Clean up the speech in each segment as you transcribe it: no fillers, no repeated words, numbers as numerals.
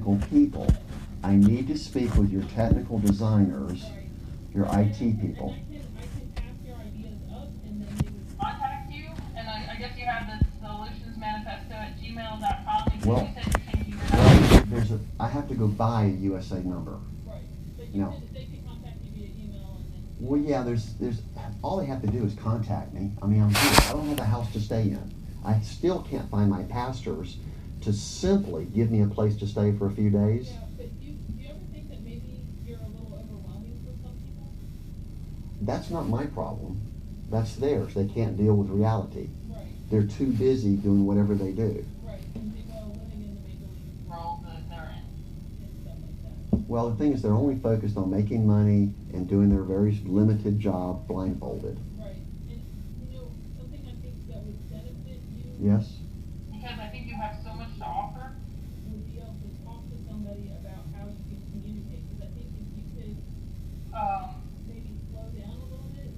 technical people. I need to speak with your technical designers, your IT people. And I can pass your ideas up, and then they would contact you. And I guess you have the solutions manifesto at gmail.com. And Well, you said you're changing your number. I have to go buy a USA number. Right. But you No. said that they could contact you via email, and then. Well, yeah, there's all they have to do is contact me. I mean, I'm here. I don't have a house to stay in. I still can't find my pastors to simply give me a place to stay for a few days. Yeah, but do you ever think that maybe you're a little overwhelming for some people? That's not my problem. That's theirs. They can't deal with reality. Right. They're too busy doing whatever they do. Right. And people living in the make-believe world that they're in and stuff like that. Well, the thing is, they're only focused on making money and doing their very limited job blindfolded. Right. And, something I think that would benefit you. Yes? Because I think you have so much to offer, would be able to talk to somebody about how you can communicate. Because I think if you could maybe slow down a little bit,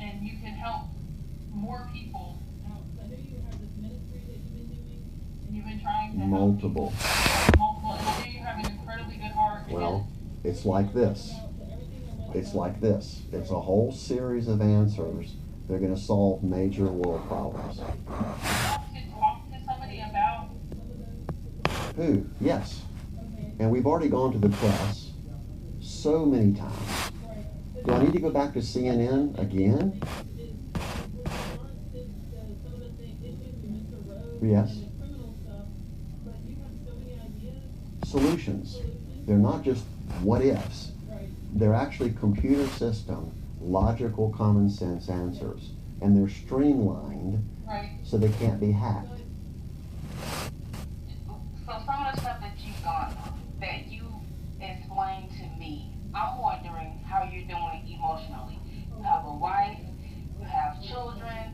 and you can help more people out. I know you have this ministry that you've been doing, and you've been trying to Multiple. help multiple. And I know you have an incredibly good heart. Well, it's like this. It's like this. It's a whole series of answers. They're going to solve major world problems. To talk to somebody about Who? Yes. And we've already gone to the press so many times. Do I need to go back to CNN again? Yes. Solutions. They're not just what ifs. They're actually computer system, logical, common sense answers. And they're streamlined so they can't be hacked. So some of the stuff that you've gone through, that you explained to me, I'm wondering how you're doing emotionally. You have a wife, you have children,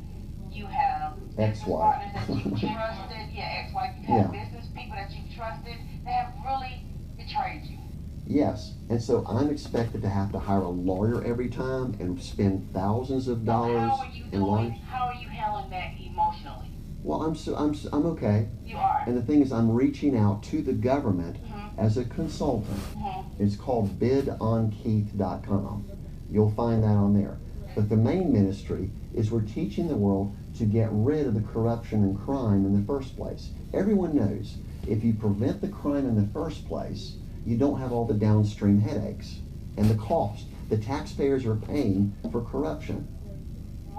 you have business Ex-wife. partners that you trusted, ex-wife, you have business people that you trusted that have really betrayed you. Yes, and so I'm expected to have to hire a lawyer every time and spend thousands of dollars How are you in lawyers. How are you handling that emotionally? Well, I'm okay. You are. And the thing is, I'm reaching out to the government Mm-hmm. as a consultant. Mm-hmm. It's called bidonkeith.com. You'll find that on there. But the main ministry is we're teaching the world to get rid of the corruption and crime in the first place. Everyone knows if you prevent the crime in the first place, you don't have all the downstream headaches and the cost. The taxpayers are paying for corruption.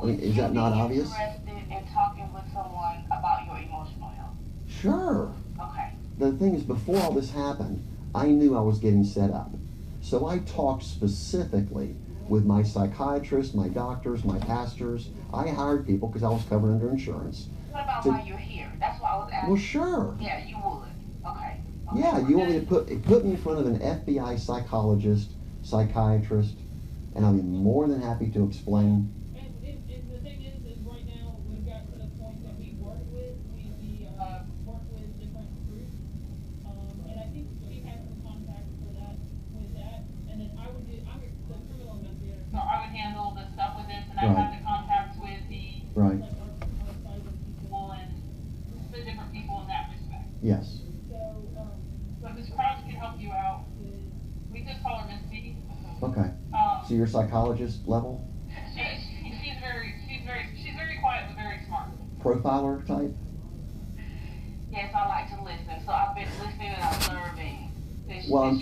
I mean, is that not obvious? Interested in talking with someone about your emotional health? Sure. Okay. The thing is, before all this happened, I knew I was getting set up. So I talked specifically with my psychiatrists, my doctors, my pastors. I hired people because I was covered under insurance. What about why you're here? That's what I was asking. Well, sure. Yeah, you would. Okay. Yeah, you want me to put me in front of an FBI psychologist, psychiatrist, and I'll be more than happy to explain. And the thing is right now we've got to the point that we work with different groups, and I think she has some contacts with that, and then I'm the criminal investigator. So I would handle the stuff with this, and I have the contacts with the Right. people and the different people in that respect. Yes. So Ms. Crouch can help you out. We just call her Miss B. Okay. So you're psychologist level? She's very quiet but very smart. Profiler type? Yes, I like to listen. So I've been listening and observing. Well, I'm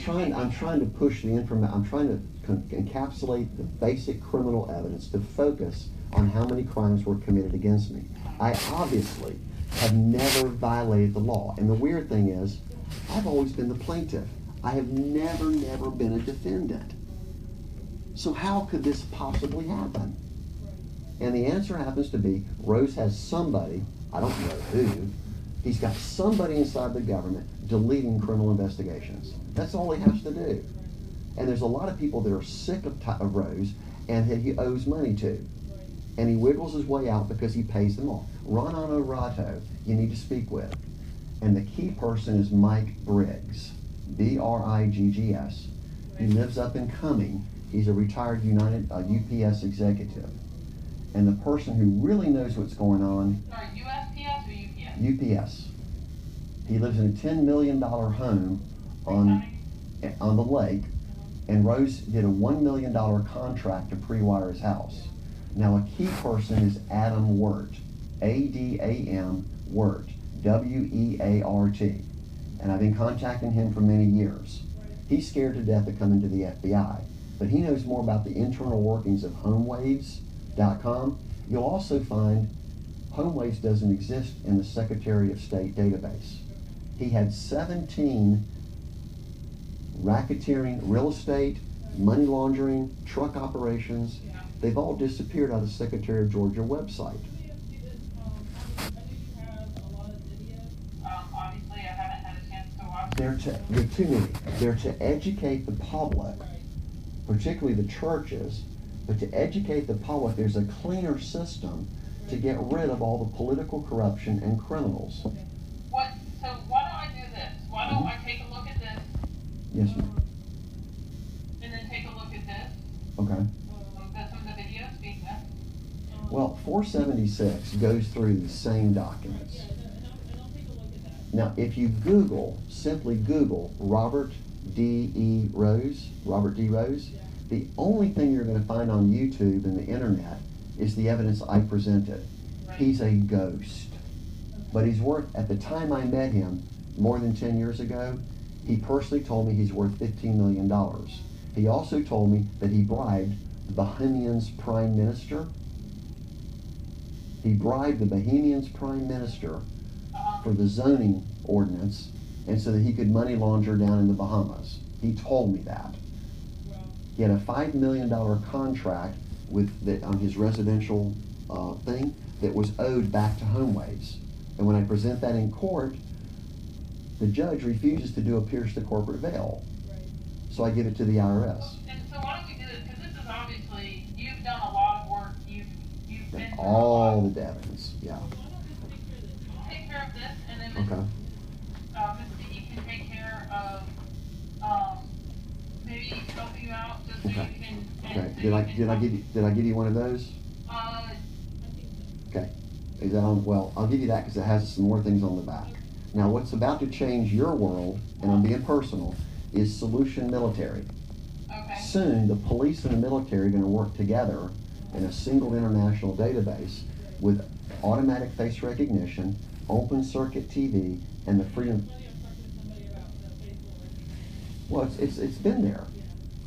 trying to push the information. I'm trying to encapsulate the basic criminal evidence to focus on how many crimes were committed against me. I obviously have never violated the law. And the weird thing is, I've always been the plaintiff. I have never been a defendant. So how could this possibly happen? And the answer happens to be, Rose has somebody, I don't know who, he's got somebody inside the government deleting criminal investigations. That's all he has to do. And there's a lot of people that are sick of Rose and that he owes money to. And he wiggles his way out because he pays them off. Ron Honorato, you need to speak with. And the key person is Mike Briggs, Briggs. He lives up in Cumming. He's a retired UPS executive. And the person who really knows what's going on, Sorry, USPS or UPS? UPS. He lives in a $10 million home on the lake, and Rose did a $1 million contract to pre-wire his house. Now, a key person is Adam Wirt, A-D-A-M Wirt, W-E-A-R-T, and I've been contacting him for many years. He's scared to death of coming to the FBI, but he knows more about the internal workings of HomeWaves.com. You'll also find HomeWaves doesn't exist in the Secretary of State database. He had 17 racketeering, real estate, money laundering, truck operations. They've all disappeared out of the Secretary of Georgia website. Let me ask you this, I know you have a lot of videos. Obviously, I haven't had a chance to watch. They're too many. They're to educate the public, particularly the churches, but to educate the public, there's a cleaner system to get rid of all the political corruption and criminals. So why don't I do this? Why don't I take a look at this? Yes, ma'am. And then take a look at this? Okay. Some of the videos being this? Well, 476 goes through the same documents. Yeah, and I'll take a look at that. Now, if you simply Google Robert Dee Rose, the only thing you're going to find on YouTube and the internet is the evidence I presented. Right. He's a ghost. But he's worth, at the time I met him, more than 10 years ago, he personally told me he's worth $15 million. He also told me that he bribed the Bohemians prime minister. He bribed the Bohemians prime minister for the zoning ordinance, and so that he could money launder down in the Bahamas. He told me that. He had a $5 million contract on his residential thing that was owed back to HomeWaves. And when I present that in court, the judge refuses to do a pierce the corporate veil. Right. So I give it to the IRS. And so why don't we do this? Because this is obviously, you've done a lot of work. You've been through All a lot. the evidence, yeah. Why don't we take care of this? We'll take care of this, and then Okay. Ms. D can take care of maybe help you out just so Okay. you can. Okay. Did I give you one of those? I think so. Okay. Is that on? Well, I'll give you that because it has some more things on the back. Now, what's about to change your world, and I'm being personal, is Solution Military. Okay. Soon, the police and the military are going to work together in a single international database with automatic face recognition, open circuit TV, and the freedom. Funny, I was talking to somebody about the facial recognition. Well, it's been there.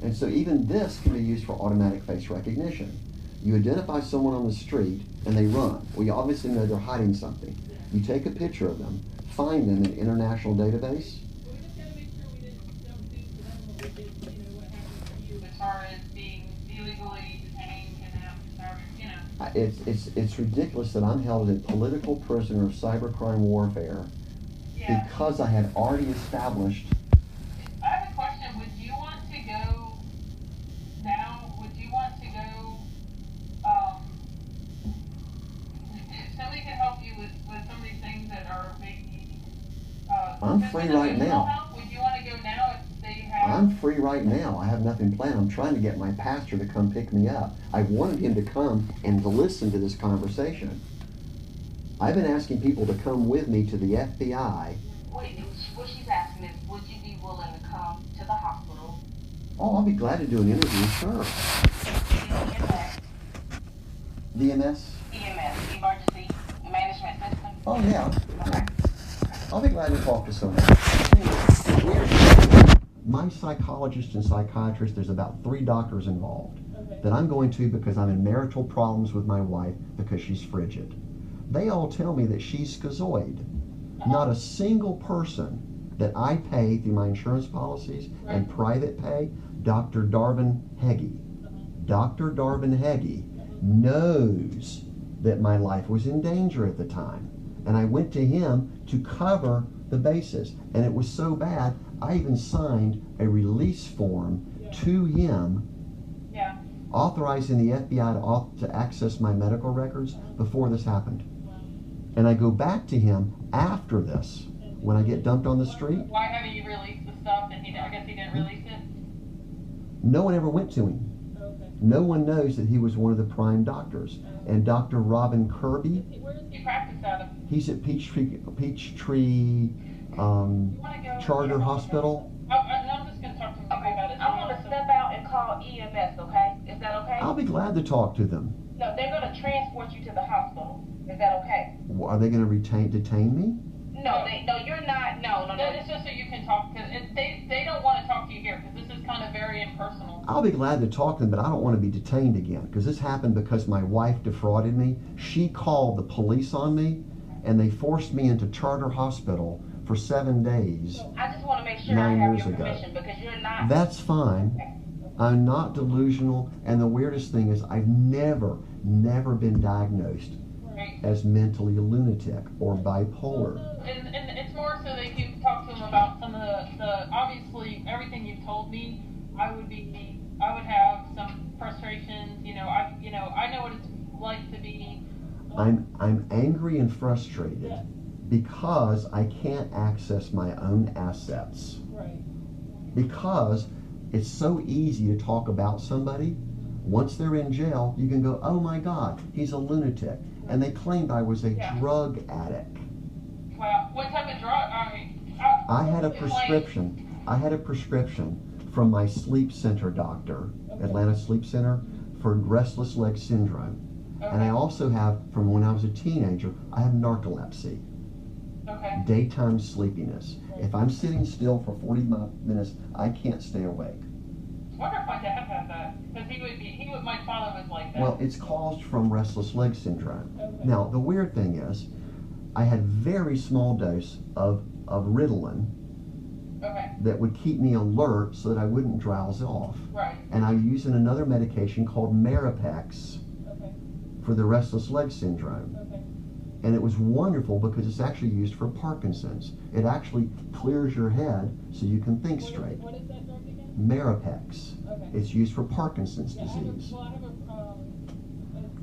And so even this can be used for automatic face recognition. You identify someone on the street and they run. Well, you obviously know they're hiding something. You take a picture of them, find them in an international database. But we just gotta make sure we don't do to them what we did, what happened to you. As far as being illegally detained, kidnapped, It's ridiculous that I'm held as a political prisoner of cybercrime warfare Yeah. because I had already established. I have a question. Would you want to go now? Would you want to go? If somebody can help you with some of these things that are maybe. I'm free right now. Help, would you want to go now if they have? I'm free right now. I have nothing planned. I'm trying to get my pastor to come pick me up. I wanted him to come and to listen to this conversation. I've been asking people to come with me to the FBI. Wait, what she's asking is, would you be willing to come to the hospital? Oh, I'll be glad to do an interview, sure. EMS, DMS? emergency management system. Oh, yeah. Okay. I'll be glad to talk to someone. My psychologist and psychiatrist, there's about 3 doctors involved Okay. that I'm going to because I'm in marital problems with my wife because she's frigid. They all tell me that she's schizoid. Not a single person that I pay through my insurance policies and private pay, Dr. Darvin Heggie. Dr. Darvin Heggie knows that my life was in danger at the time. And I went to him to cover the basis. And it was so bad, I even signed a release form to him Yeah. authorizing the FBI to access my medical records before this happened. And I go back to him after this, when I get dumped on the street. Why haven't you released the stuff? And I guess he didn't release it. No one ever went to him. Okay. No one knows that he was one of the prime doctors. And Dr. Robin Kirby, Where does He practiced out of. he's at Peachtree Charter Hospital. I'm just gonna talk to him about it. I'm gonna step out and call EMS, okay? Is that okay? I'll be glad to talk to them. No, they're gonna transport you to the hospital. Is that okay? Are they going to detain me? No, you're not. No. It's just so you can talk, because they don't want to talk to you here, because this is kind of very impersonal. I'll be glad to talk to them, but I don't want to be detained again, because this happened because my wife defrauded me. She called the police on me, and they forced me into Charter Hospital for 7 days. I just want to make sure I 9 have years your ago. permission, because you're not. That's fine. I'm not delusional, and the weirdest thing is I've never been diagnosed Right. as mentally a lunatic or bipolar. And it's more so that you talk to them about some of the obviously everything you've told me. I would have some frustrations. I know what it's like to be. I'm angry and frustrated because I can't access my own assets. Right. Because it's so easy to talk about somebody. Once they're in jail, you can go, oh my God, he's a lunatic. And they claimed I was a drug addict. Wow. What type of drug? I had a prescription from my sleep center doctor, Atlanta Sleep Center, for restless leg syndrome. And I also have, from when I was a teenager, I have narcolepsy. Okay. Daytime sleepiness. If I'm sitting still for 40 minutes, I can't stay awake. I wonder if my dad had that, because my father was like that. Well, it's caused from restless leg syndrome. Now, the weird thing is, I had very small dose of Ritalin that would keep me alert so that I wouldn't drowse off. Right. And I'm using another medication called Maripex for the restless leg syndrome. And it was wonderful because it's actually used for Parkinson's. It actually clears your head so you can think straight. What is that drug again? Maripex. It's used for Parkinson's disease. I have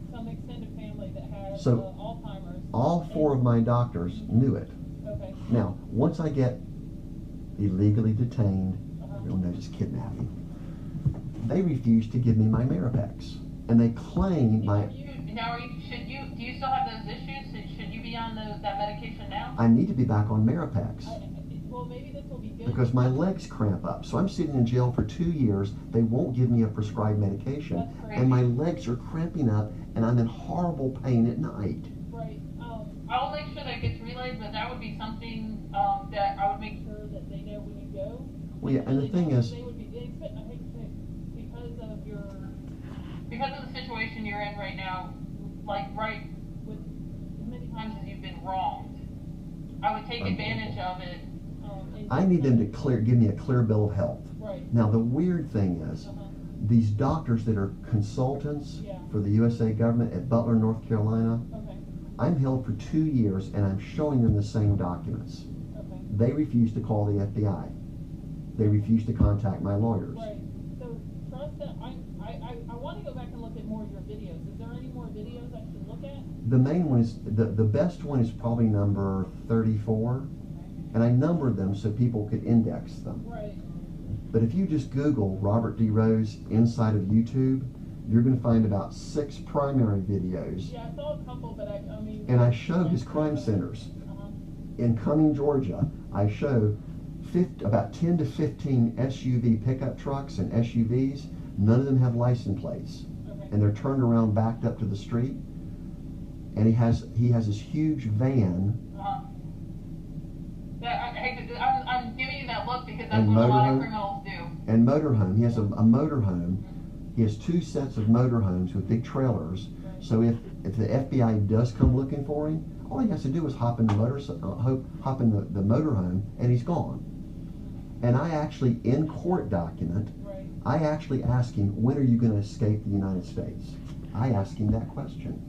some extended family that has Alzheimer's. All 4 of my doctors knew it. Now, once I get illegally detained, no, just kidnapping, they refuse to give me my Maripex. And they claim my... Do you still have those issues? Should you be on that medication now? I need to be back on Maripex. Well, maybe this will be good. Because my legs cramp up. So I'm sitting in jail for 2 years. They won't give me a prescribed medication. And my legs are cramping up, and I'm in horrible pain at night. Right. I'll make sure that gets relayed, but that would be something that I would make sure that they know when you go. Well, yeah, and the thing is... They would be, I hate to say, because of the situation you're in right now, with as many times as you've been wronged, I would take advantage of it. I need them to give me a clear bill of health. Right. Now, the weird thing is, these doctors that are consultants for the USA government at Butler, North Carolina, I'm held for 2 years and I'm showing them the same documents. They refuse to call the FBI. They refuse to contact my lawyers. Right. So, trust that I want to go back and look at more of your videos. Is there any more videos I should look at? The main one is, the best one is probably number 34. And I numbered them so people could index them. Right. But if you just Google Robert Dee Rose inside of YouTube, you're going to find about 6 primary videos. Yeah, I saw a couple, but I mean... And I show his crime centers. In Cumming, Georgia, I show about 10 to 15 SUV pickup trucks and SUVs. None of them have license plates. And they're turned around, backed up to the street. And he has this huge van. I'm giving you that look because that's what a lot of criminals do. And motorhome. He has a motorhome. He has 2 sets of motorhomes with big trailers. So if the FBI does come looking for him, all he has to do is hop in the motorhome, and he's gone. And I actually, in court document, I actually ask him, when are you going to escape the United States? I ask him that question.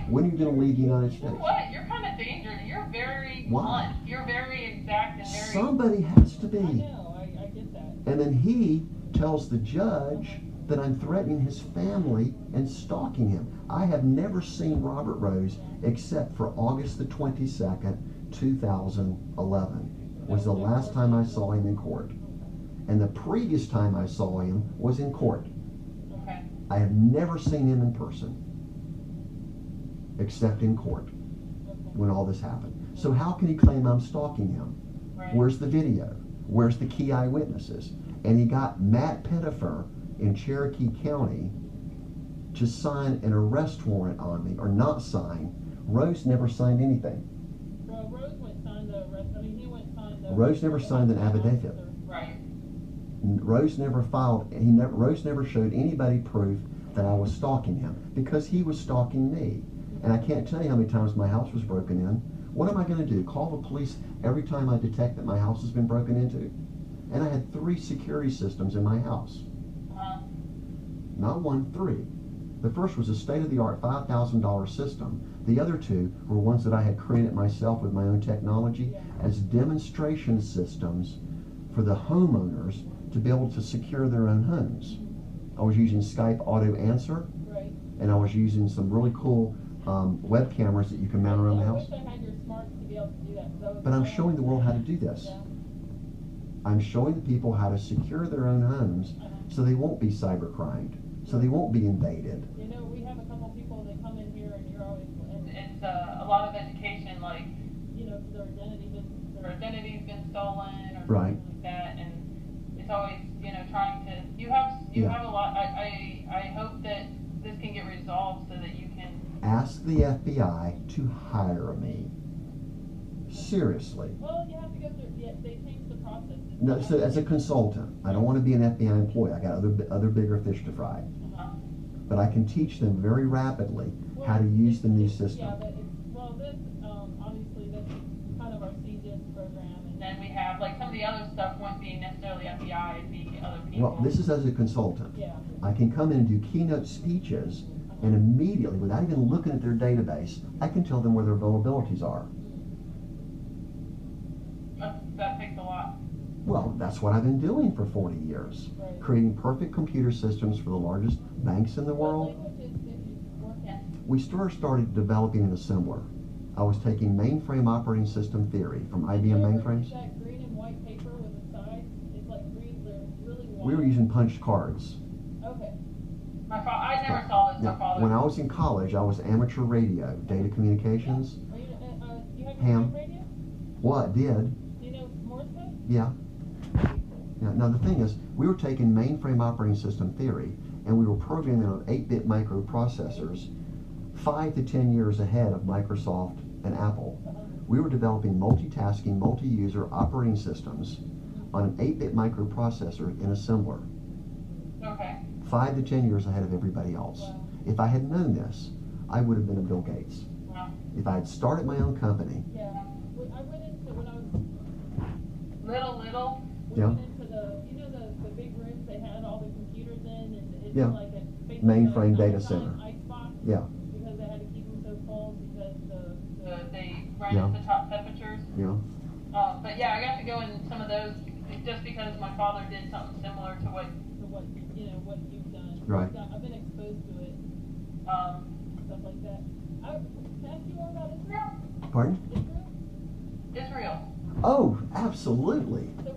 When are you going to leave the United States? You know what? You're kind of dangerous. You're very blunt. You're very exact and very... Somebody has to be. I know. I get that. And then he tells the judge that I'm threatening his family and stalking him. I have never seen Robert Rose except for August the 22nd, 2011. Was the last time I saw him in court. And the previous time I saw him was in court. Okay. I have never seen him in person, except in court, when all this happened. So how can he claim I'm stalking him? Right. Where's the video? Where's the key eyewitnesses? And he got Matt Pettifer in Cherokee County to sign an arrest warrant on me, or not sign. Rose never signed anything. Well, Rose went signed the arrest. I mean, he went signed the. Rose never signed an affidavit. Right. Rose never filed. Rose never showed anybody proof that I was stalking him, because he was stalking me. And I can't tell you how many times my house was broken in. What am I going to do? Call the police every time I detect that my house has been broken into? And I had 3 security systems in my house. Not 1, 3. The first was a state-of-the-art $5,000 system. The other 2 were ones that I had created myself with my own technology as demonstration systems for the homeowners to be able to secure their own homes. I was using Skype Auto Answer, Right. and I was using some really cool web cameras that you can mount around the house. I wish I had your smarts to be able to do that. But I'm showing the world how to do this. Yeah. I'm showing the people how to secure their own homes so they won't be cybercrimed, so they won't be invaded. You know, we have a couple people that come in here, and you're always. It's a lot of education, like, You know, their identity's been stolen or Right. something like that, and it's always, trying to. You have a lot. I hope that this can get resolved so that you can. Ask the FBI to hire me. Seriously. Well, you have to go through. Yeah, they changed the process. No, so as a consultant, I don't want to be an FBI employee. I got other bigger fish to fry. But I can teach them very rapidly how to use the new system. Yeah, but this obviously that's kind of our CGIS program, and Then we have, like, some of the other stuff won't be necessarily FBI, it'd be other people. Well, this is as a consultant. yeah. I can come in and do keynote speeches, and immediately, without even looking at their database, I can tell them where their vulnerabilities are. That takes a lot. Well, that's what I've been doing for 40 years. Right. Creating perfect computer systems for the largest banks in the world. What languages did you work in? We started developing an assembler. I was taking mainframe operating system theory from IBM mainframes. That green and white paper with the sides, it's like green, they're really white. We were using punched cards. Okay. I never saw this. Yeah. My father. When I was in college, I was amateur radio, data communications. Are you, you have your Ham. own radio? What did? Do you know Morse code? Yeah. Yeah. Now the thing is, we were taking mainframe operating system theory, and we were programming on 8-bit microprocessors 5 to 10 years ahead of Microsoft and Apple. We were developing multitasking, multi-user operating systems on an 8-bit microprocessor in assembler. Okay. 5 to 10 years ahead of everybody else. Wow. If I had known this, I would have been a Bill Gates. Wow. If I had started my own company. Yeah. I went into, when I was, Little. we Yeah. went into the big rooms they had all the computers in, and it's Yeah. like a basically Mainframe a data nighttime center. icebox. Yeah. Because they had to keep them so cold because They run Yeah. at the top temperatures. Yeah. But yeah, I got to go in some of those just because my father did something similar to what. what you've done. Right. I've been exposed to it, stuff like that. Can I ask you all about Israel? Pardon? Israel. Oh, absolutely. So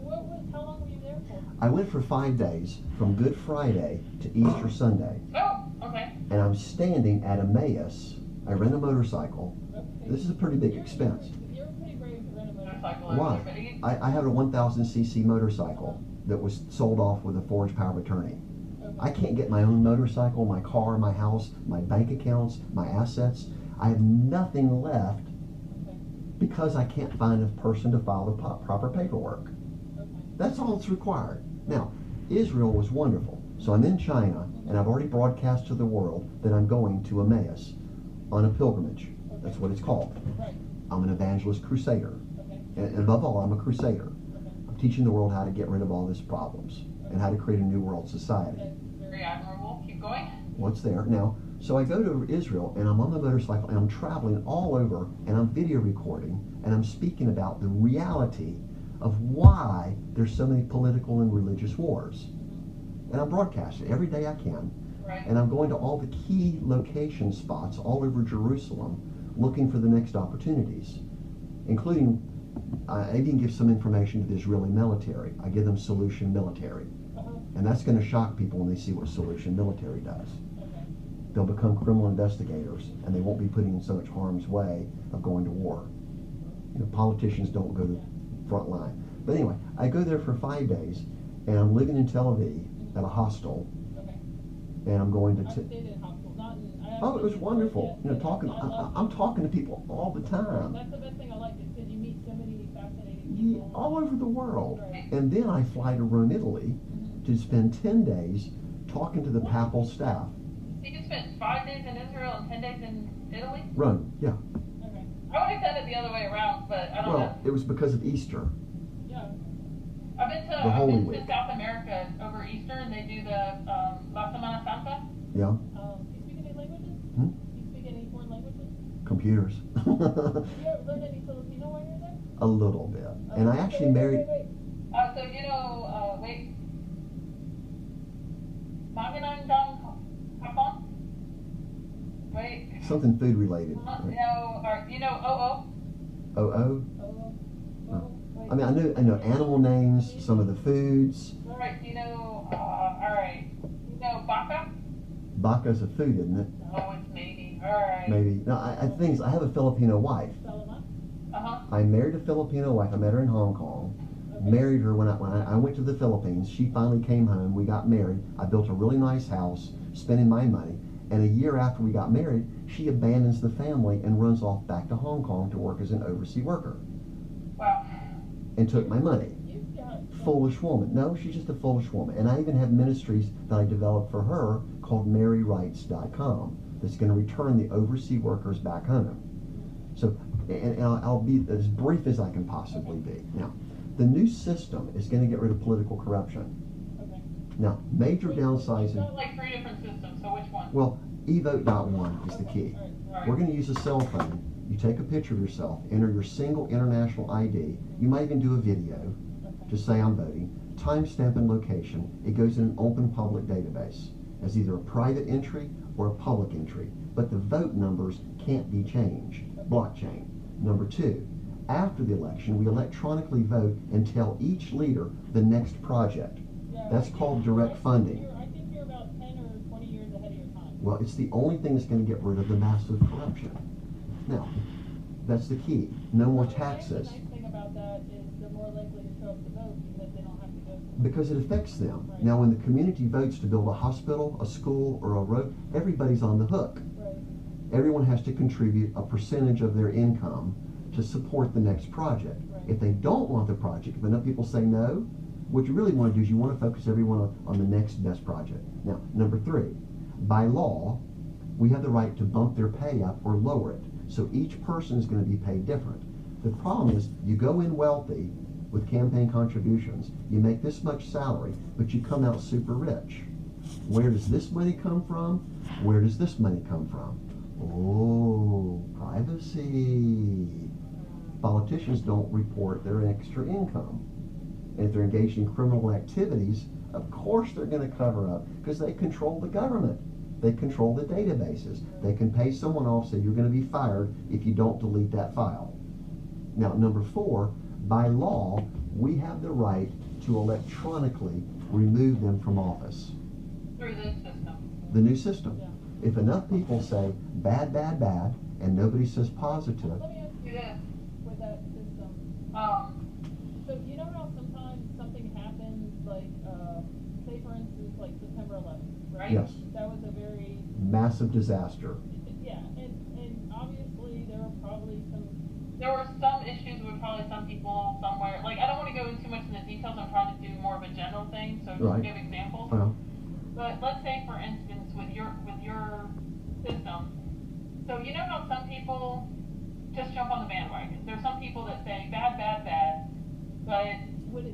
how long were you there for? I went for 5 days, from Good Friday to Easter Sunday. Oh, okay. And I'm standing at Emmaus. I rent a motorcycle. Okay. This is a pretty big expense. You're pretty brave to rent a Motorcycle. Why? Everybody. I have a 1,000cc motorcycle that was sold off with a forged power of attorney. I can't get my own motorcycle, my car, my house, my bank accounts, my assets. I have nothing left because I can't find a person to file the proper paperwork. That's all that's required. Now, Israel was wonderful. So I'm in China, and I've already broadcast to the world that I'm going to Emmaus on a pilgrimage. That's what it's called. Right. I'm an evangelist crusader. Okay. And above all, I'm a crusader. Okay. I'm teaching the world how to get rid of all these problems and how to create a new world society. Very admirable. Keep going. What's there? Now, so I go to Israel, and I'm on the motorcycle, and I'm traveling all over, and I'm video recording, and I'm speaking about the reality of why there's so many political and religious wars. And I'm broadcasting every day I can. Right. And I'm going to all the key location spots all over Jerusalem looking for the next opportunities, including I even give some information to the Israeli military. I give them Solution Military. And that's going to shock people when they see what Solution Military does. They'll become criminal investigators, and they won't be putting in so much harm's way of going to war. You know, politicians don't go to front line. But anyway, I go there for 5 days, and I'm living in Tel Aviv at a hostel, Okay. and I'm going I to. stayed in hospital, not in. Oh, it was wonderful. You know, talking. I'm talking to people all the time. That's the best thing I like, is because you meet so many fascinating Yeah, people. all over the world. Right. And then I fly to Rome, Italy, to spend 10 days talking to the papal staff. You can spend 5 days in Israel and 10 days in Italy? Rome, yeah. Okay. I would have done it the other way around, but I don't know. Well, it was because of Easter. Yeah. I've been the Holy to Week. South America over Easter, and they do the La Semana Santa. Yeah. Do you speak any languages? Hmm? Do you speak any foreign languages? Computers. Have you ever learned any Filipino while you're there? A little bit. And I actually married. So you know, wait. Maganandang Kapon? Wait. Something food related. No, or you know, Oh. Oh, wait. I mean, I know animal names, some of the foods. alright, you know, alright. You know, Baka? Baca's a food, isn't it? Oh, it's maybe. Alright. Maybe. No, I think I have a Filipino wife. Salama? Uh-huh. I married a Filipino wife. I met her in Hong Kong. Okay. Married her when I went to the Philippines. She finally came home. We got married. I built a really nice house, spending my money. And a year after we got married, she abandons the family and runs off back to Hong Kong to work as an overseas worker. Wow. And took my money. You've got Foolish woman. No, she's just a foolish woman. And I even have ministries that I developed for her called MaryWrites.com that's going to return the overseas workers back home. So, and I'll be as brief as I can possibly be. Now, the new system is going to get rid of political corruption. Okay. Now, major You've downsizing. got like 3 different systems, so which one? Well, eVote.1 is the key. Alright. We're going to use a cell phone. You take a picture of yourself, enter your single international ID. You might even do a video to say I'm voting. Timestamp and location. It goes in an open public database as either a private entry or a public entry. But the vote numbers can't be changed. Blockchain. Number 2, after the election, we electronically vote and tell each leader the next project. Yeah, That's called direct funding. I think you're about 10 or 20 years ahead of your time. Well, it's the only thing that's going to get rid of the massive corruption. Now, that's the key. No more taxes. The nice thing about that is they're more likely to show up to vote because they don't have to go. Because it affects them. Right. Now, when the community votes to build a hospital, a school, or a road, everybody's on the hook. Right. Everyone has to contribute a percentage of their income to support the next project. Right. If they don't want the project, if enough people say no, what you really want to do is you want to focus everyone on the next best project. Now, number 3, by law, we have the right to bump their pay up or lower it. So each person is going to be paid different. The problem is you go in wealthy with campaign contributions, you make this much salary, but you come out super rich. Where does this money come from? Where does this money come from? Oh, privacy. Politicians don't report their extra income. And if they're engaged in criminal activities, of course they're going to cover up because they control the government. They control the databases. They can pay someone off, say you're going to be fired if you don't delete that file. Now, number 4, by law, we have the right to electronically remove them from office. Through this system. The new system. Yeah. If enough people say bad, bad, bad, and nobody says positive, Let me ask you Yeah. with that system. So you know how sometimes something happens, like, say for instance, like September 11th, right? yes, That was a very, massive disaster. yeah, and obviously there were probably some, There were some issues with probably some people somewhere. Like, I don't want to go in too much in the details. I'm trying to do more of a general thing, so just Right. give examples. Well, But let's say, for instance, with your system, so you know how some people just jump on the bandwagon. There's some people that say bad, bad, bad, but would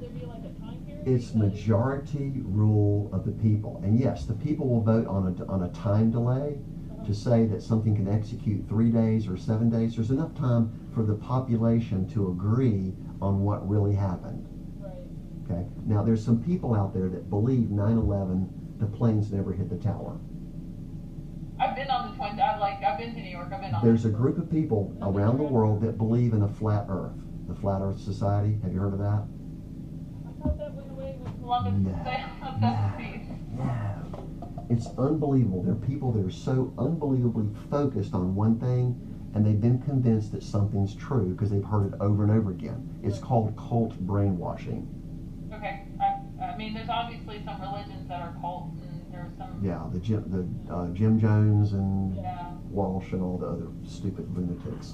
there be like a time period? it's Because- majority rule of the people. And yes, the people will vote on a time delay to say that something can execute 3 days or 7 days. There's enough time for the population to agree on what really happened. Right. Okay. Now there's some people out there that believe 9/11, the planes never hit the tower. I've been on the Twin. I've been to New York. I've been on. There's a group of people around the world that believe in a flat Earth, the Flat Earth Society. Have you heard of that? I thought that went away with Columbus. No. That's peace. No. It's unbelievable. There are people that are so unbelievably focused on one thing, and they've been convinced that something's true because they've heard it over and over again. It's called cult brainwashing. Okay. I mean, there's obviously some religions that are cults, and there's some. Yeah, the Jim Jones and Yeah. Walsh and all the other stupid lunatics.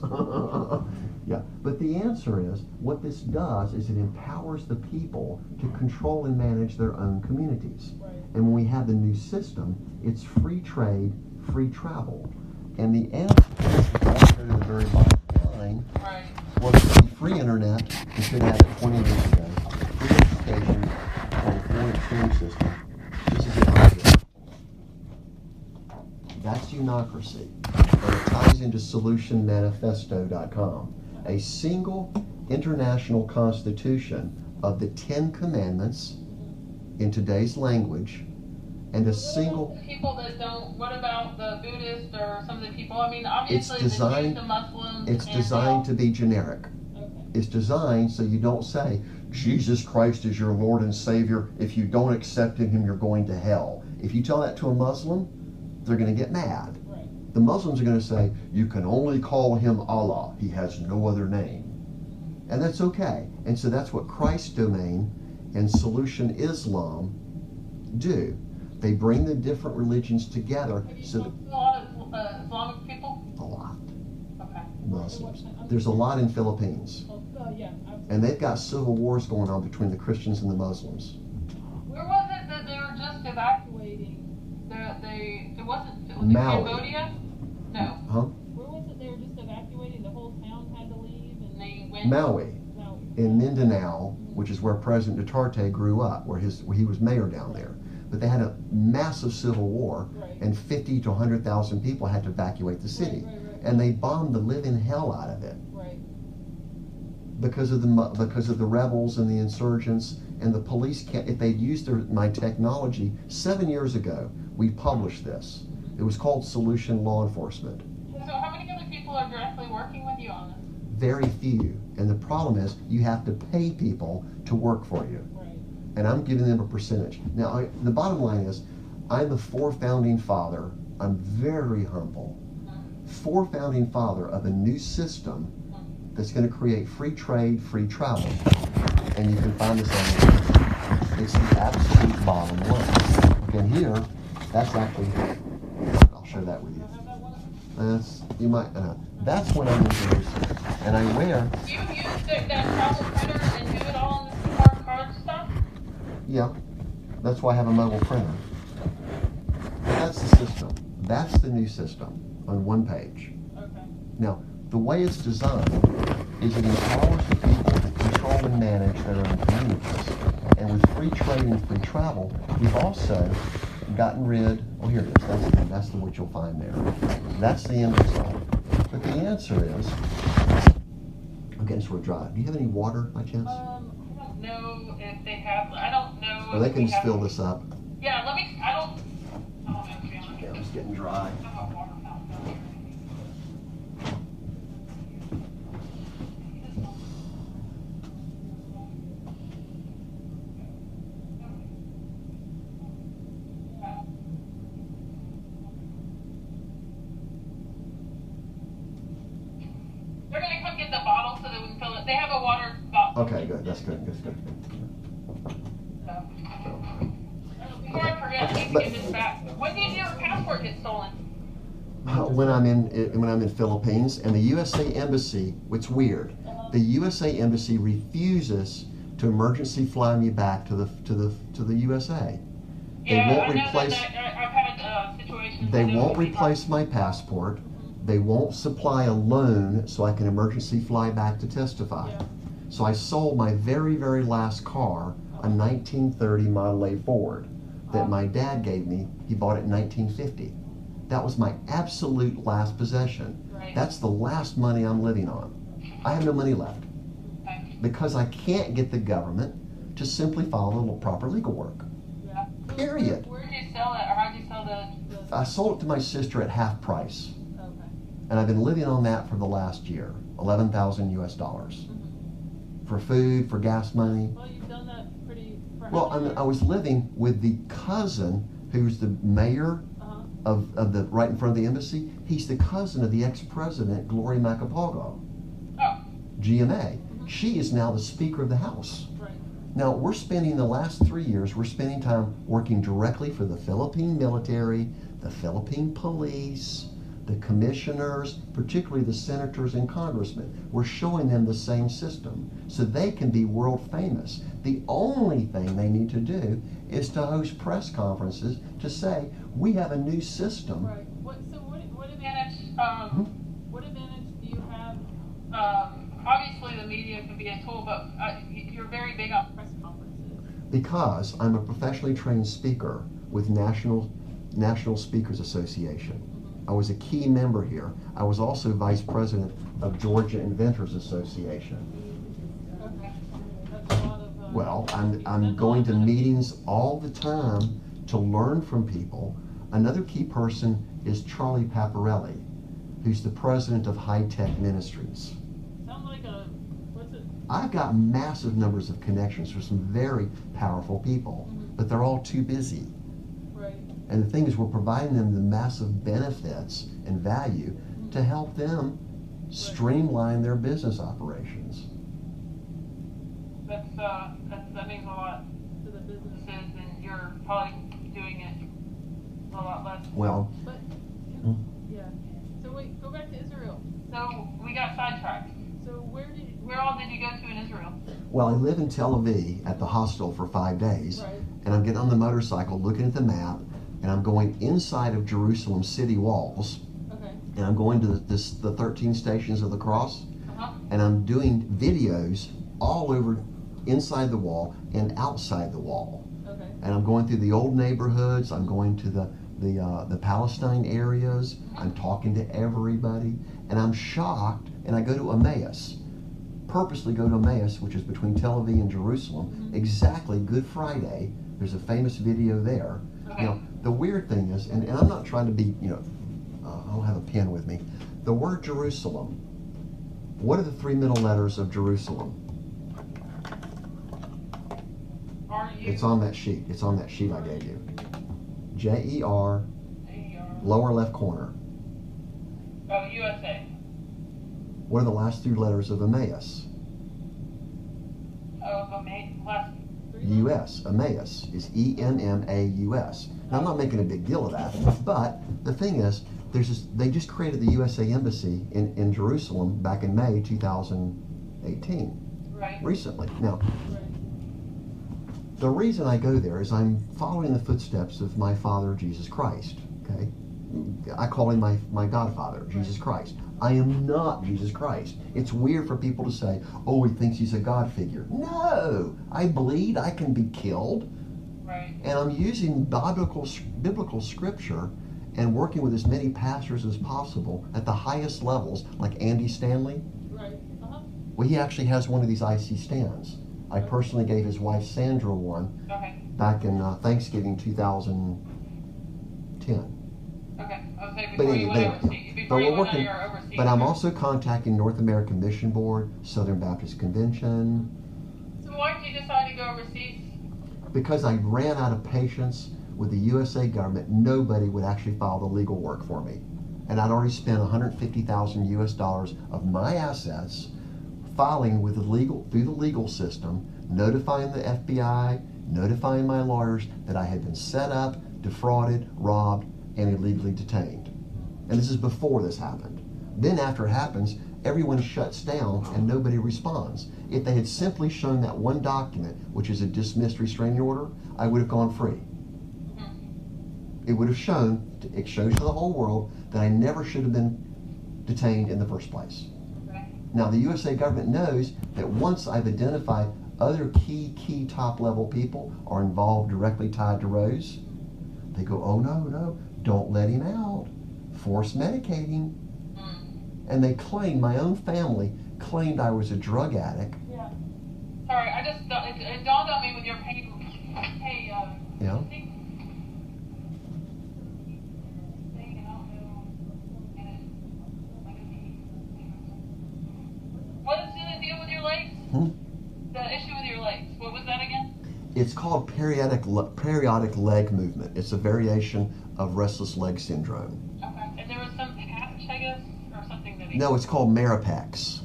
Yeah, but the answer is, what this does is it empowers the people to control and manage their own communities. Right. And when we have the new system, it's free trade, free travel. And the answer is, to the very bottom line, Right. was the free internet. We should have had it 20 years ago. Free education on a foreign exchange system. This is the idea. That's unocracy. And it ties into solutionmanifesto.com. A single international constitution of the 10 commandments in today's language, and a single. People that don't. What about the Buddhists or some of the people? I mean, obviously It's designed. the Jews, the Muslims. It's designed to be generic. Okay. It's designed so you don't say, Jesus Christ is your Lord and Savior. If you don't accept Him, you're going to hell. If you tell that to a Muslim, they're going to get mad. Right. The Muslims are going to say, you can only call Him Allah. He has no other name. And that's okay. And so that's what Christ Domain and Solution Islam do. They bring the different religions together. Have you So talked to a lot of Islamic people? a lot. Okay. Muslims. There's a lot in Philippines. Yeah. And they've got civil wars going on between the Christians and the Muslims. Where was it that they were just evacuating? It was it Maui. Cambodia? No. Huh? Where was it they were just evacuating? The whole town had to leave, and they went. Maui. Maui. In Mindanao, which is where President Duterte grew up, where he was mayor down there. But they had a massive civil war, Right. and 50 to 100,000 people had to evacuate the city. Right. And they bombed the living hell out of it Right. because of the rebels and the insurgents and the police. If they'd used my technology 7 years ago, we published this. It was called Solution Law Enforcement. So how many other people are directly working with you on this? Very few. And the problem is you have to pay people to work for you. Right. And I'm giving them a percentage. Now, the bottom line is, I'm the four-founding father. I'm very humble. Four-founding father of a new system that's going to create free trade, free travel. And you can find this on the internet. It's the absolute bottom line. Okay, and here, that's actually, I'll share that with you. You might, that's when I'm into research. And I wear. You use that travel printer and do it all on the smart card stuff? Yeah, that's why I have a mobile printer. That's the system. That's the new system on one page. Okay. Now, the way it's designed is it empowers the people to control and manage their own communities. And with free trade and free travel, we've also gotten rid, oh here it is, that's the what you'll find there. That's the end result. But the answer is, I'm getting sort of dry. Do you have any water by chance? I don't know if they have, I don't know. Or they if can we just have- fill this up. Yeah, I don't know. Okay, I'm just getting dry. I have a water fountain down here. They're gonna come get the bottle so that we can fill it. They have a water bottle. Okay, good. That's good. That's good. Before I forget, I need to give this back. When did your passport get stolen? When I'm in Philippines, and the USA Embassy, it's weird. The USA Embassy refuses to emergency fly me back to the USA. They Yeah, won't I know replace. that I've had situations. They I know won't with replace my passport. They won't supply a loan so I can emergency fly back to testify. Yeah. So I sold my very, very last car, a 1930 Model A Ford that my dad gave me. He bought it in 1950. That was my absolute last possession. Right. That's the last money I'm living on. I have no money left Okay. because I can't get the government to simply follow the proper legal work. Yeah. Period. Where did you sell it, or how did you sell the I sold it to my sister at half price. Okay. And I've been living on that for the last year, $11,000 US. For food, for gas money. Well, you've done that pretty. Well, I was living with the cousin who's the mayor of the right in front of the embassy, he's the cousin of the ex-president Gloria Macapagal, Oh. GMA. She is now the Speaker of the House. Right. Now, we're spending the last 3 years, we're spending time working directly for the Philippine military, the Philippine police, the commissioners, particularly the senators and congressmen. We're showing them the same system so they can be world famous. The only thing they need to do is to host press conferences to say, we have a new system. Right. What advantage, what advantage do you have? Obviously the media can be a tool, but you're very big on press conferences. Because I'm a professionally trained speaker with National Speakers Association. I was a key member here. I was also vice president of Georgia Inventors Association. Okay. That's a lot of, Well, I'm going to meetings all the time to learn from people. Another key person is Charlie Paparelli, who's the president of High Tech Ministries. Sound like what's it? I've got massive numbers of connections with some very powerful people, but they're all too busy. Right. And the thing is, we're providing them the massive benefits and value to help them streamline their business operations. That means a lot to the businesses, and you're probably doing it a lot less. Well, But yeah. So wait, go back to Israel. So we got sidetracked. So where all did you go to in Israel? well, I live in Tel Aviv at the hostel for 5 days, Right. and I'm getting on the motorcycle, looking at the map, and I'm going inside of Jerusalem city walls, Okay. and I'm going to the 13 Stations of the Cross, Uh-huh. and I'm doing videos all over inside the wall and outside the wall. Okay. And I'm going through the old neighborhoods, I'm going to the Palestine areas, I'm talking to everybody, and I'm shocked, and I go to Emmaus, purposely go to Emmaus, which is between Tel Aviv and Jerusalem, exactly Good Friday. There's a famous video there. Okay. Now, the weird thing is, and I'm not trying to be, I don't have a pen with me, the word Jerusalem, what are the 3 middle letters of Jerusalem? It's on that sheet. It's on that sheet I gave you. J-E-R, lower left corner. Oh, USA. What are the last 3 letters of Emmaus? Last. U-S. Emmaus is E-M-M-A-U-S. Now, I'm not making a big deal of that, but the thing is, they just created the USA Embassy in Jerusalem back in May 2018, Right. recently. Now, Right. the reason I go there is I'm following the footsteps of my father, Jesus Christ, okay? I call him my godfather, Jesus Christ. I am not Jesus Christ. It's weird for people to say, oh, he thinks he's a God figure. No! I bleed, I can be killed, Right. and I'm using biblical scripture and working with as many pastors as possible at the highest levels, like Andy Stanley. Right. Uh-huh. Well, he actually has one of these IC stands. I personally gave his wife Sandra one Okay. back in Thanksgiving 2010. Okay. I was saying But before anyway, you went overseas. Before we're you went on working. your overseas. But I'm also contacting North American Mission Board, Southern Baptist Convention, So why did you decide to go overseas? because I ran out of patience with the USA government. Nobody would actually file the legal work for me, and I'd already spent $150,000 US of my assets filing with through the legal system, notifying the FBI, notifying my lawyers that I had been set up, defrauded, robbed, and illegally detained. And this is before this happened. Then after it happens, everyone shuts down and nobody responds. If they had simply shown that one document, which is a dismissed restraining order, I would have gone free. It would have it shows to the whole world that I never should have been detained in the first place. Okay. Now, the USA government knows that once I've identified other key top level people are involved directly tied to Rose, they go, oh no, don't let him out. Force medicating. And they claim, my own family claimed I was a drug addict. Yeah. Sorry, it dawned on me with your pain. Hey, Yeah. I think what is the deal with your legs? The issue with your legs. What was that again? It's called periodic leg movement. It's a variation of restless leg syndrome. Okay. And there was some patch, I guess, or something that he... No, it's called Maripex.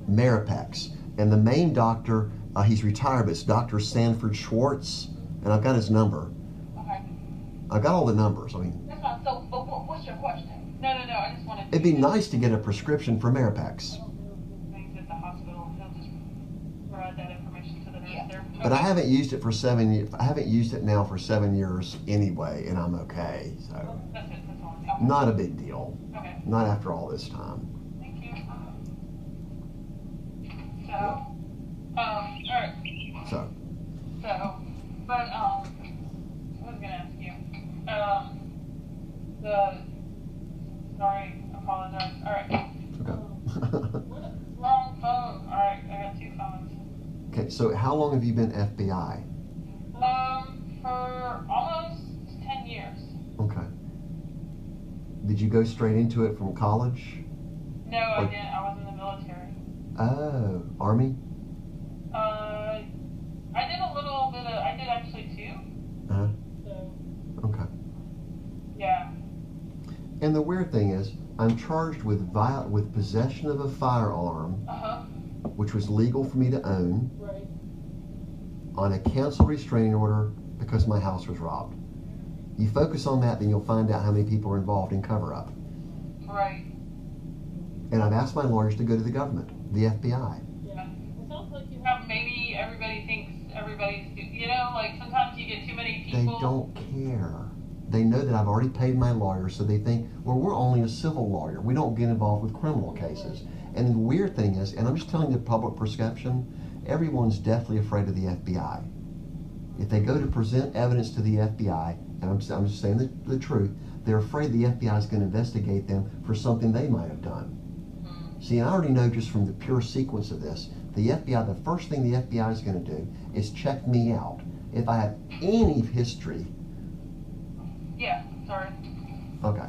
Maripex. And the main doctor, he's retired, but it's Dr. Sanford Schwartz, and I've got his number. Okay. I've got all the numbers. I mean, That's fine. So, but what's your question? No, I just wanted to... it'd be nice to get a prescription for Maripex. Things at the hospital, they'll just provide that information to the nurse there. But I haven't used it for 7 years. I haven't used it now for 7 years anyway, and I'm okay. So, That's it, that's all. Okay. not a big deal. Okay. Not after all this time. Thank you. So, alright. So, But, what was I gonna ask you? Sorry, I apologize. Alright. okay. Wrong phone. Alright, I got 2 phones. Okay, so how long have you been FBI? For almost 10 years. Okay. Did you go straight into it from college? No, I didn't. I was in the military. Oh, Army? I did a little bit of, I did actually 2. Uh-huh. So, Okay. yeah. And the weird thing is, I'm charged with possession of a firearm, Uh-huh. which was legal for me to own, Right. on a canceled restraining order because my house was robbed. You focus on that, then you'll find out how many people are involved in cover-up. Right. And I've asked my lawyers to go to the government, the FBI. Yeah. It sounds like you have, maybe everybody thinks everybody's, like sometimes you get too many They people. don't care. They know that I've already paid my lawyer, so they think, well, we're only a civil lawyer. We don't get involved with criminal cases. And the weird thing is, and I'm just telling you the public perception, everyone's deathly afraid of the FBI. If they go to present evidence to the FBI, and I'm just saying the truth, they're afraid the FBI is going to investigate them for something they might have done. See, I already know just from the pure sequence of this, the FBI, the first thing the FBI is going to do is check me out. If I have any history. Yeah, sorry. Okay.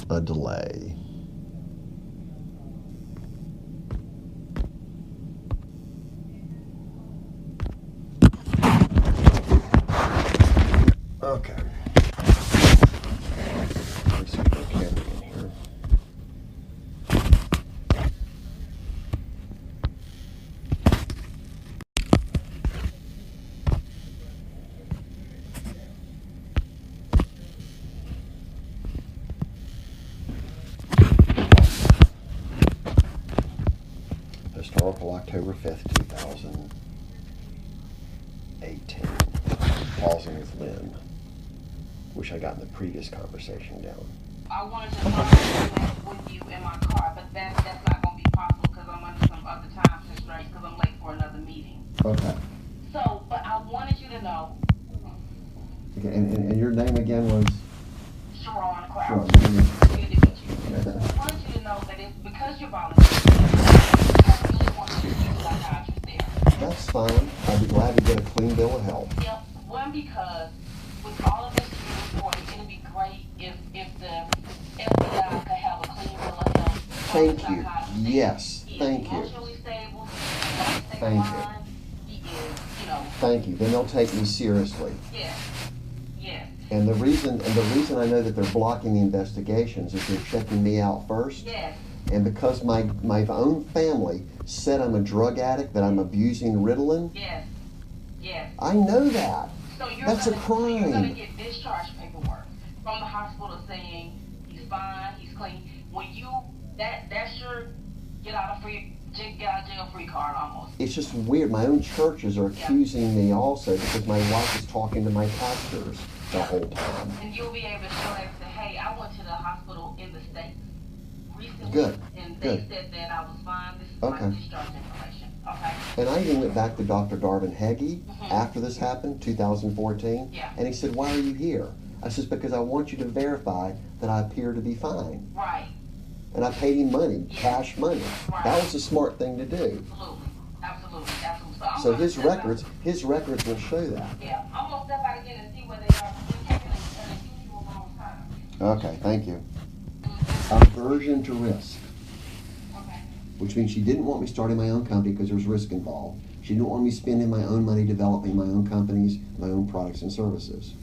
A delay. Okay. Let's see if I can in here. Historical October 5th, 2018. Pausing with Lynn. Wish I got in the previous conversation down. I wanted to talk with you in my car, but that's not going to be possible because I'm under some other time constraints because I'm late for another meeting. Okay. So, but I wanted you to know. Okay, and your name again was? Sharon Crowd. Sharon. Good to meet you. I wanted you to know that because you're volunteering, I really want you to see the psychiatrist there. That's fine. I'd be glad to get a clean bill of health. Yep. One, because with all of this reporting, it'd be great if the FBI could have a clean bill of health. Thank you. Yes, He thank is you. emotionally stable. Thank you. He is, Thank you. Then they'll take me seriously. Yes. Yes. And the reason I know that they're blocking the investigations is they're checking me out first. Yes. And because my own family said I'm a drug addict, that I'm abusing Ritalin, Yes. Yes. I know that. So That's a you're crime. gonna get discharge paperwork from the hospital saying he's fine, he's clean. When you that's your get out of jail free card almost. It's just weird. My own churches are accusing me also because my wife is talking to my pastors the whole time. And you'll be able to show that and say, hey, I went to the hospital in the States recently. Good. And they Good. said that I was fine. This is Okay. my discharge information. Okay. And I even went back to Dr. Darvin Heggie after this happened, 2014. Yeah. And he said, why are you here? I said, because I want you to verify that I appear to be fine. Right. And I paid him money, Yeah. cash money. Right. That was a smart thing to do. Absolutely. Absolutely. So I'm his gonna step records will show that. out- Yeah. I'm going to step out again and see where they are. We're taking an unusual long time. Okay, thank you. Aversion to risk, Okay. which means she didn't want me starting my own company because there's risk involved. She didn't want me spending my own money developing my own companies, my own products and services.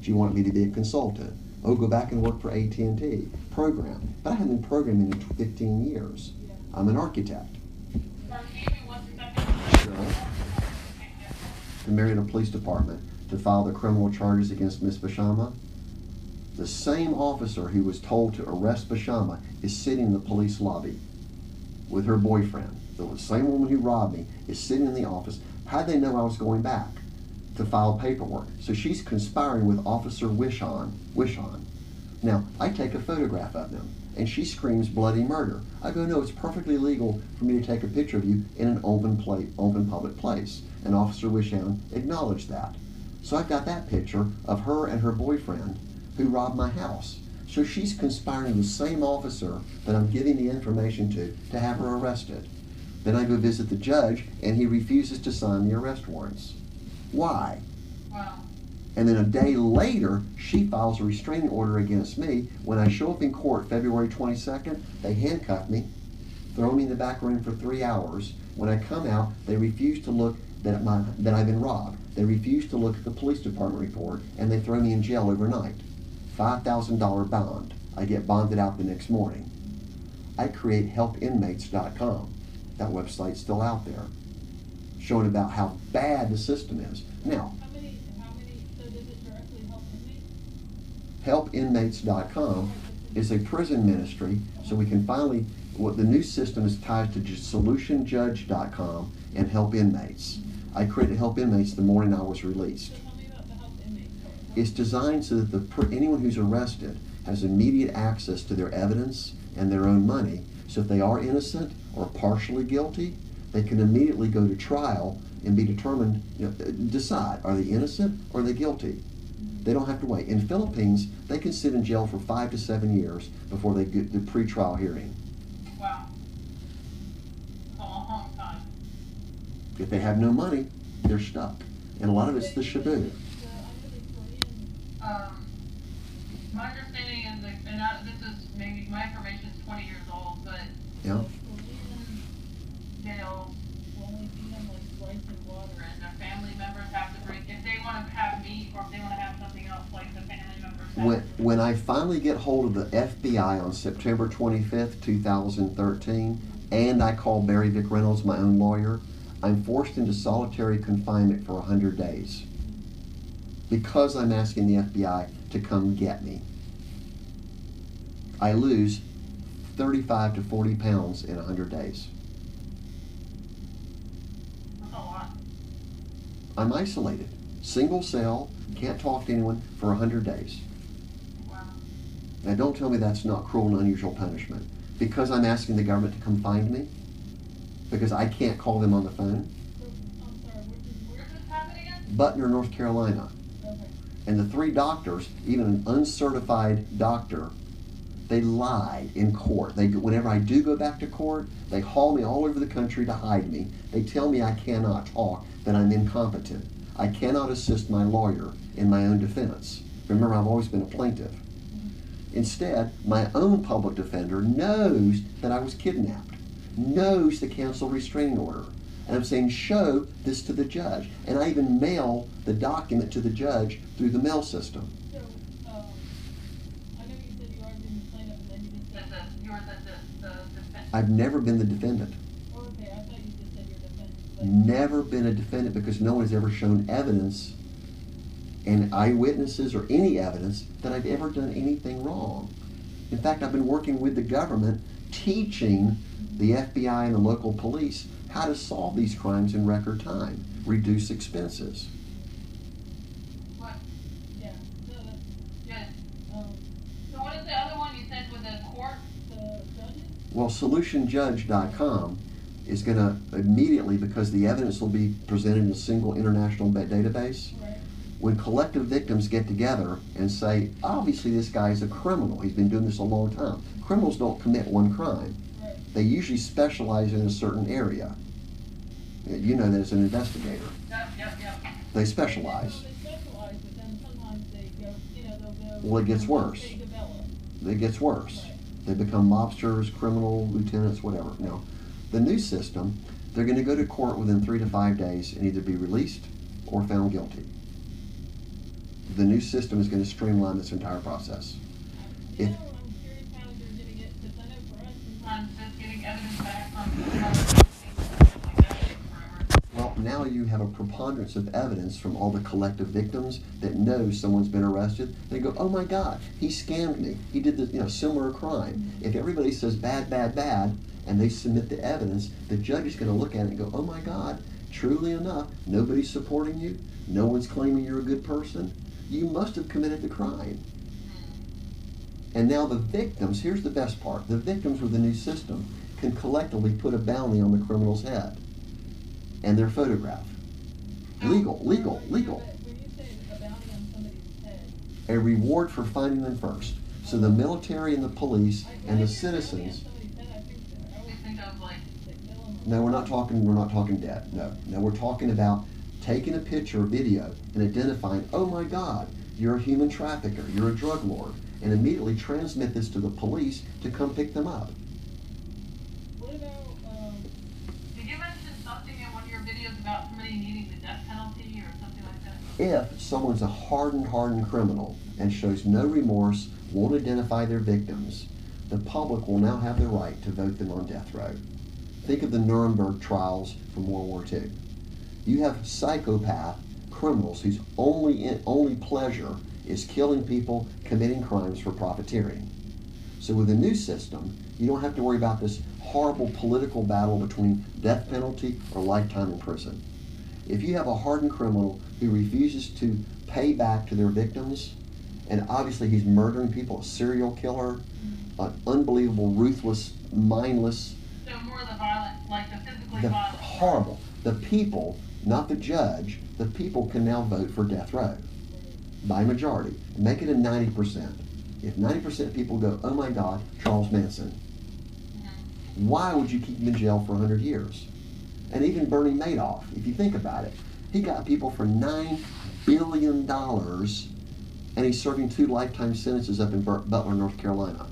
She wanted me to be a consultant. Oh, go back and work for AT&T. Program. But I haven't been programming in 15 years. I'm an architect. Sir, give me 1 second. Sure. To Marietta Police Department to file the criminal charges against Miss Bashama. The same officer who was told to arrest Bashama is sitting in the police lobby with her boyfriend. The same woman who robbed me is sitting in the office. How'd they know I was going back to file paperwork? So she's conspiring with Officer Wishon. Now, I take a photograph of them, and she screams bloody murder. I go, no, it's perfectly legal for me to take a picture of you in an open public place. And Officer Wishon acknowledged that. So I've got that picture of her and her boyfriend who robbed my house. So she's conspiring with the same officer that I'm giving the information to have her arrested. Then I go visit the judge, and he refuses to sign the arrest warrants. Why? Wow. And then a day later, she files a restraining order against me. When I show up in court February 22nd, they handcuff me, throw me in the back room for 3 hours. When I come out, they refuse to look that I've been robbed. They refuse to look at the police department report, and they throw me in jail overnight. $5,000 bond. I get bonded out the next morning. I create helpinmates.com. That website's still out there, showing about how bad the system is. Now, So does it directly help inmates? helpinmates.com is a prison ministry, so we can finally, what the new system is tied to solutionjudge.com and Help Inmates. I created Help Inmates the morning I was released. So tell me about the help inmates part. It's designed so that anyone who's arrested has immediate access to their evidence and their own money. So if they are innocent or partially guilty, they can immediately go to trial and be determined, decide, are they innocent or are they guilty? They don't have to wait. In Philippines, they can sit in jail for 5 to 7 years before they get the pre-trial hearing. Wow. A long time. If they have no money, they're stuck. And a lot of it's the shabu. My understanding is that, and this is maybe my information is 20 years old, but Yeah. jail Will only feed them like rice and water. and their family members have to bring, if they want to have meat or if they want to have something else, like the family members have to. When I finally get hold of the FBI on September 25th, 2013, and I call Barry Vic Reynolds, my own lawyer, I'm forced into solitary confinement for 100 days because I'm asking the FBI to come get me. I lose 35 to 40 pounds in 100 days. That's a lot. I'm isolated, single cell, can't talk to anyone for 100 days. Wow. Now don't tell me that's not cruel and unusual punishment. Because I'm asking the government to come find me? Because I can't call them on the phone? So, I'm sorry, Where's this happen again? Butner, North Carolina. okay. And the 3 doctors, even an uncertified doctor, they lied in court. Whenever I do go back to court, they haul me all over the country to hide me. They tell me I cannot talk, that I'm incompetent. I cannot assist my lawyer in my own defense. Remember, I've always been a plaintiff. Instead, my own public defender knows that I was kidnapped, knows the cancel restraining order. And I'm saying, show this to the judge. And I even mail the document to the judge through the mail system. So, I know you said you already been plaintiff and then you just said, You're the defense. I've never been the defendant. oh, okay, I thought you just said you're defendant. But Never been a defendant because no one has ever shown evidence and eyewitnesses or any evidence that I've ever done anything wrong. In fact, I've been working with the government, teaching the FBI and the local police how to solve these crimes in record time, reduce expenses. What? yeah, no, that's, Yes. um, So what is the other one you said with the court? the judges? Well, solutionjudge.com is going to immediately, because the evidence will be presented in a single international database, Right. when collective victims get together and say, obviously this guy's a criminal, he's been doing this a long time. Criminals don't commit one crime. Right. They usually specialize in a certain area. You know that as an investigator. Yep. They specialize. So they specialize, but then sometimes they go, they'll go. Well, it gets worse. They develop. it gets worse. They become mobsters, criminal lieutenants, whatever. Now, the new system, they're going to go to court within 3 to 5 days and either be released or found guilty. The new system is going to streamline this entire process. I'm curious how you're getting it, because I know for us, sometimes just getting evidence back from Well, now you have a preponderance of evidence from all the collective victims that know someone's been arrested. They go, oh my God, he scammed me. He did this, similar crime. If everybody says bad, bad, bad, and they submit the evidence, the judge is going to look at it and go, oh my God, truly enough, nobody's supporting you. No one's claiming you're a good person. You must have committed the crime. And now the victims, here's the best part, the victims with the new system can collectively put a bounty on the criminal's head and their photograph. Legal. When you say a bounty on somebody's head, A reward for finding them first. So the military and the police and the citizens. No, we're not talking debt. No, we're talking about taking a picture or video and identifying, oh my God, you're a human trafficker, you're a drug lord, and immediately transmit this to the police to come pick them up. what about, Did you mention something in one of your videos about somebody needing the death penalty or something like that? If someone's a hardened criminal and shows no remorse, won't identify their victims, the public will now have the right to vote them on death row. Think of the Nuremberg trials from World War II. You have psychopath criminals whose only pleasure is killing people, committing crimes for profiteering. So with the new system, you don't have to worry about this horrible political battle between death penalty or lifetime in prison. If you have a hardened criminal who refuses to pay back to their victims, and obviously he's murdering people, a serial killer, an unbelievable, ruthless, mindless, So more of the violent, like the physically the violent. horrible. The people, not the judge, the people can now vote for death row by majority. Make it a 90%. If 90% of people go, oh my God, Charles Manson, why would you keep him in jail for 100 years? And even Bernie Madoff, if you think about it, he got people for $9 billion and he's serving 2 lifetime sentences up in Butler, North Carolina.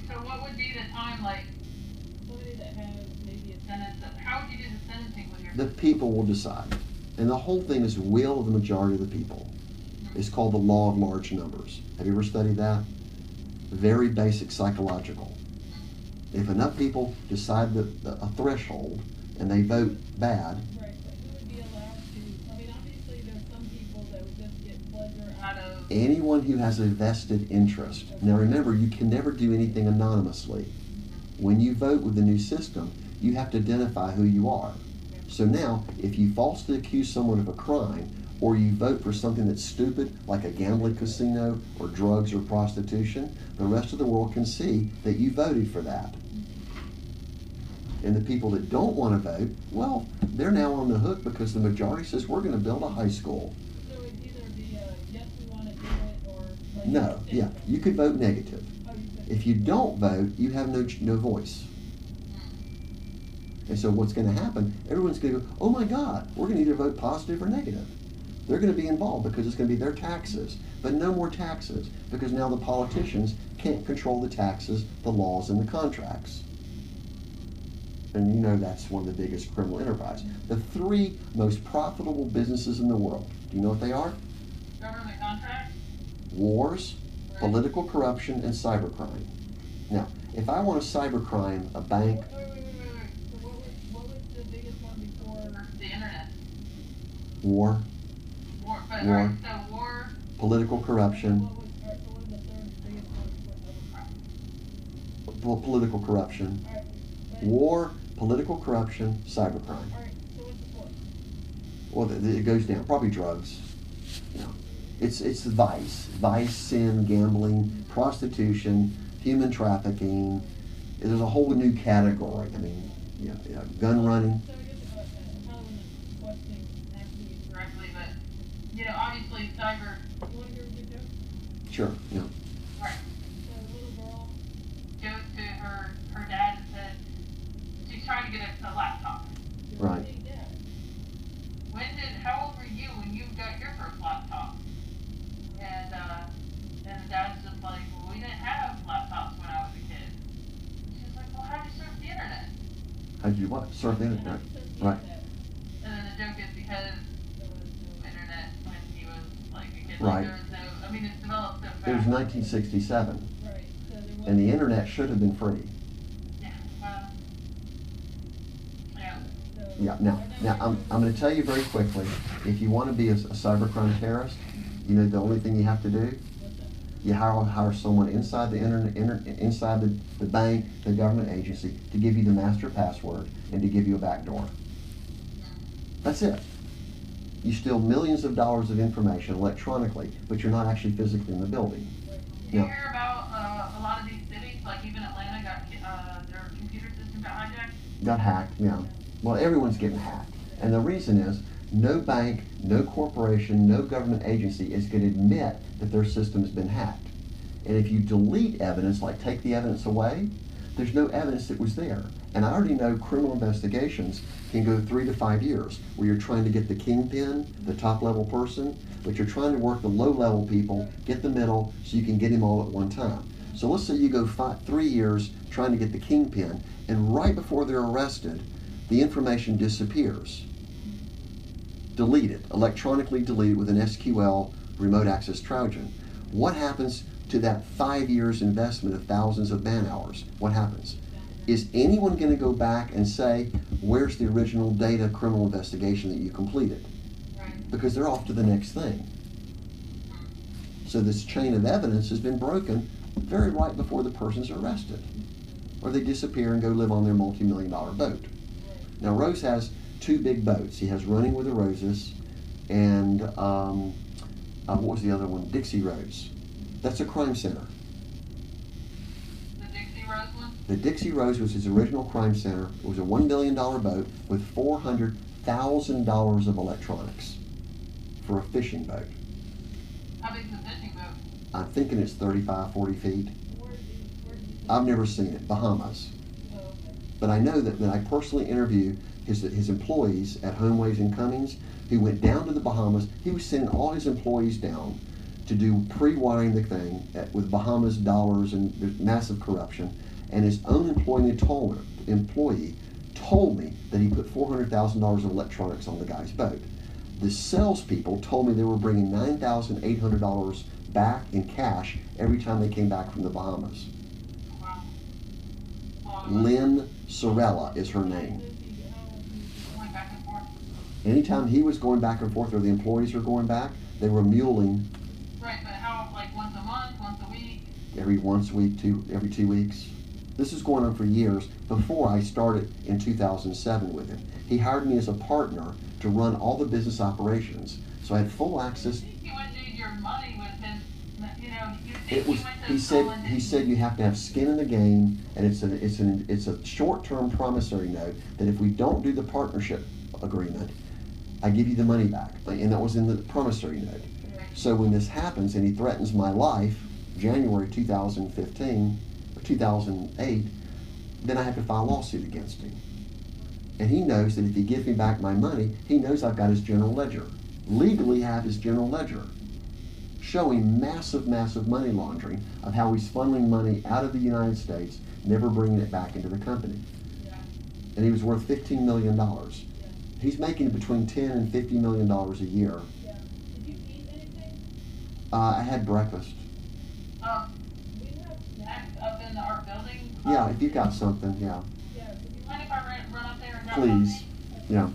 So what would be the time, like, somebody that has maybe a sentence, how would you do the sentencing with your? The people will decide. And the whole thing is will of the majority of the people. It's called the law of large numbers. Have you ever studied that? Very basic psychological. If enough people decide a threshold and they vote bad, right, but who would be allowed to, I mean, obviously there's some people that would just get pleasure out of. anyone who has a vested interest. Now remember, you can never do anything anonymously. When you vote with the new system, you have to identify who you are. So now, if you falsely accuse someone of a crime, or you vote for something that's stupid, like a gambling casino, or drugs or prostitution, the rest of the world can see that you voted for that. And the people that don't want to vote, well, they're now on the hook because the majority says we're going to build a high school. So it'd either be a yes, we want to do it, or like. No, yeah, you could vote negative. Oh, you could. If you don't vote, you have no voice. And so what's going to happen, everyone's going to go, oh my God, we're going to either vote positive or negative. They're going to be involved because it's going to be their taxes. But no more taxes, because now the politicians can't control the taxes, the laws, and the contracts. And you know that's one of the biggest criminal enterprises. The 3 most profitable businesses in the world, do you know what they are? Government contracts? Wars, Right. political corruption, and cybercrime. Now, if I want to cybercrime a bank, Wait. So what was the biggest one before? The internet. war, War, but, War. alright, so war, political corruption, What was, alright, so what was the third biggest one before other crime? political corruption, Alright, war, political corruption, cybercrime. alright, so what's the fourth? Well, it goes down. Probably drugs. You know, it's vice, sin, gambling, prostitution, human trafficking. There's a whole new category. I mean, gun running. So I guess, probably wasn't questioning actually. directly, but, obviously cyber, You wanna hear a good joke? Sure. Yeah. right, So a little girl, goes to her dad and says, she's trying to get a laptop. your Right. big dad. How old were you when you got your first laptop? And the dad's just like, well, we didn't have laptops when I was a kid. She was like, well, how'd you surf the internet? How'd you what? Surf the internet? Right. And then the joke is because there was no internet when he was like a kid. Right. Like, there was no, I mean, it's developed so fast. It was 1967. Right. So there was, And the internet should have been free. yeah. Yeah. So Yeah, now I'm going to tell you very quickly, if you want to be a cybercrime terrorist, you know the only thing you have to do, you hire someone inside the inside the bank, the government agency, to give you the master password and to give you a backdoor. That's it. You steal millions of dollars of information electronically, but you're not actually physically in the building. Do you hear about a lot of these cities, like even Atlanta, got their computer system got hijacked? Got hacked, yeah. Well, everyone's getting hacked. And the reason is, no bank, no corporation, no government agency is going to admit that their system has been hacked. And if you delete evidence, like take the evidence away, there's no evidence that was there. And I already know criminal investigations can go 3 to 5 years, where you're trying to get the kingpin, the top level person, but you're trying to work the low level people, get the middle, so you can get him all at one time. So let's say you go 3 years trying to get the kingpin, and right before they're arrested, the information disappears. Delete it, electronically delete it with an SQL remote access Trojan. What happens to that 5 years investment of thousands of man hours? What happens? Is anyone going to go back and say, where's the original data criminal investigation that you completed? Right. Because they're off to the next thing. So this chain of evidence has been broken very right before the person's arrested. Or they disappear and go live on their multi-million-dollar boat. Now Rose has 2 big boats. He has Running with the Roses and what was the other one? Dixie Rose. That's a crime center. The Dixie Rose one? The Dixie Rose was his original crime center. It was a $1 billion boat with $400,000 of electronics for a fishing boat. How big's the fishing boat? I'm thinking it's 35, 40 feet. I've never seen it. Bahamas. Oh, okay. But I know that I personally interviewed his employees at Homeways and Cummings, who went down to the Bahamas. He was sending all his employees down to do pre-wiring the thing with Bahamas dollars, and there's massive corruption. And his own employee told me that he put $400,000 of electronics on the guy's boat. The salespeople told me they were bringing $9,800 back in cash every time they came back from the Bahamas. Wow. Lynn Sorella is her name. Going back and forth. Anytime he was going back and forth, or the employees were going back, they were muling Right, but how, like once a month, once a week? every 2 weeks. This is going on for years before I started in 2007 with him. He hired me as a partner to run all the business operations, so I had full access. I think you would need your money with him, you know, It was. He said you have to have skin in the game, and it's a short-term promissory note that if we don't do the partnership agreement, I give you the money back, and that was in the promissory note. So when this happens and he threatens my life, January 2015 or 2008, then I have to file a lawsuit against him. And he knows that if he gives me back my money, he knows I've got his general ledger. Legally have his general ledger, showing massive, massive money laundering of how he's funneling money out of the United States, never bringing it back into the company. Yeah. And he was worth $15 million. Yeah. He's making between $10 and $50 million a year. Yeah. Did you eat anything? I had breakfast. We have snacks up in our building. Yeah, if you've got something, yeah. Yeah, would you mind if I run up there and grab Please. something? Yeah.